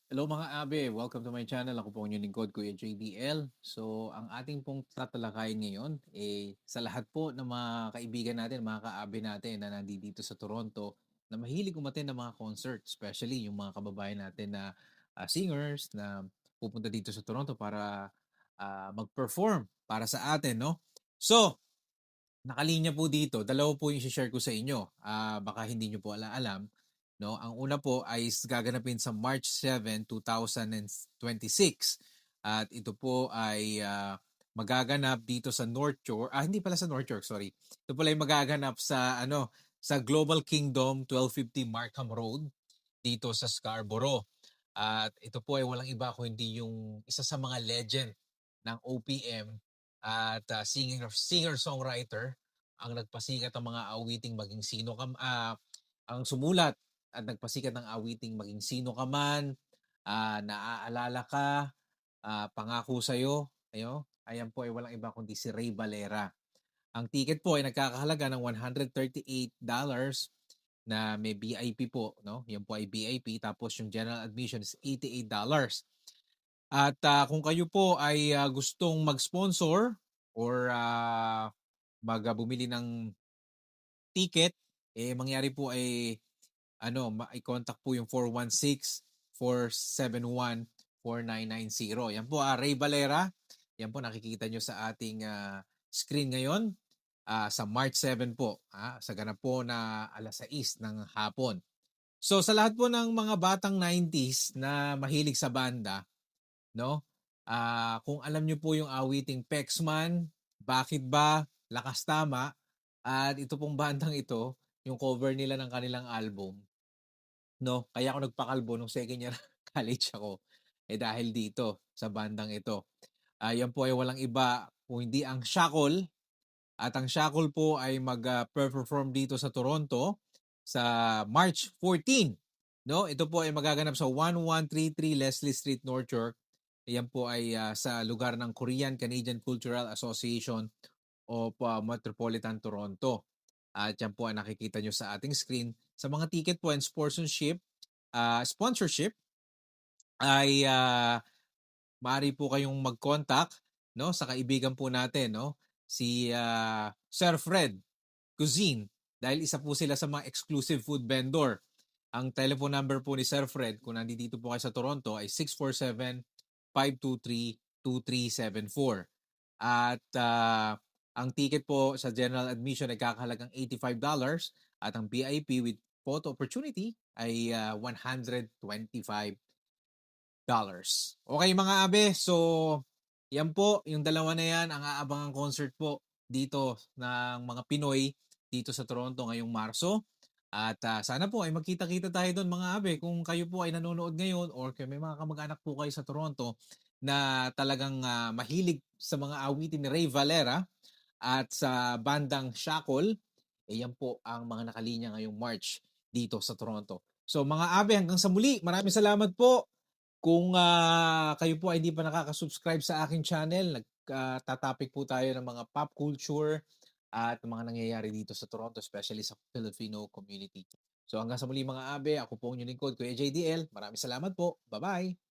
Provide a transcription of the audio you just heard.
Hello mga abe, welcome to my channel. Ako po ang inyong lingkod, Kuya JDL. So, ang ating pong tatalakayin ngayon, sa lahat po ng mga kaibigan natin, mga kaabe natin na nandito sa Toronto, na mahilig umattend ng mga concert, especially yung mga kababayan natin na singers na pupunta dito sa Toronto para mag-perform para sa atin, no? So, nakalinya po dito, dalawa po yung share ko sa inyo. Baka hindi nyo po alam. No? Ang una po ay gaganapin sa March 7, 2026. At ito po ay magaganap dito sa North Shore. Hindi pala sa North Shore, sorry. Ito pala ay magaganap sa sa Global Kingdom 1250 Markham Road dito sa Scarborough. At ito po ay walang iba kundi yung isa sa mga legend ng OPM at singer-songwriter ang nagpasikat ng mga awiting maging sino ka ang sumulat at nagpasikat ng awiting maging sino ka man, naaalala ka, pangako sa'yo, ayan po ay walang iba kundi si Ray Valera. Ang ticket po ay nagkakahalaga ng $138 na may VIP po, no? Yan po ay VIP tapos yung general admission is $88. At kung kayo po ay gustong mag-sponsor or bumili ng ticket, mangyari po ay i-contact po yung 416-471-4990. Yan po, Ray Valera. Yan po, nakikita nyo sa ating screen ngayon sa March 7 po, sa ganap po na 6:00 ng hapon. So sa lahat po ng mga batang 90s na mahilig sa banda, no? Kung alam niyo po yung awiting Pexman, Bakit Ba, Lakas Tama, at ito pong bandang ito, yung cover nila ng kanilang album, no? Kaya ako nagpakalbo nung second year college ako. Dahil dito sa bandang ito. Yan po ay walang iba kung hindi ang Shackle. At ang Shackle po ay mag-perform dito sa Toronto sa March 14. No? Ito po ay magaganap sa 1133 Leslie Street, North York. Yan po ay sa lugar ng Korean Canadian Cultural Association of Metropolitan Toronto. At yan po ay nakikita nyo sa ating screen. Sa mga ticket po and sponsorship ay maaari po kayong mag-contact, no, sa kaibigan po natin, no, si Sir Fred Cuisine, dahil isa po sila sa mga exclusive food vendor. Ang telephone number po ni Sir Fred kung nandito po kayo sa Toronto ay 647-523-2374. At ang ticket po sa general admission ay kakahalagang $85 at ang VIP with photo opportunity ay $125. Okay mga abe, so yan po, yung dalawa na yan ang aabangang concert po dito ng mga Pinoy dito sa Toronto ngayong Marso. At sana po ay magkita-kita tayo doon mga abe kung kayo po ay nanonood ngayon or kung may mga kamag-anak po kayo sa Toronto na talagang mahilig sa mga awitin ni Ray Valera at sa bandang Shackle, yan po ang mga nakalinya ngayong March dito sa Toronto. So mga abe, hanggang sa muli, maraming salamat po. Kung kayo po ay hindi pa nakaka-subscribe sa aking channel, nagtatapik po tayo ng mga pop culture at mga nangyayari dito sa Toronto, especially sa Filipino community. So hanggang sa muli mga abe, ako po ang inyong lingkod, Kuya JDL. Maraming salamat po. Bye-bye!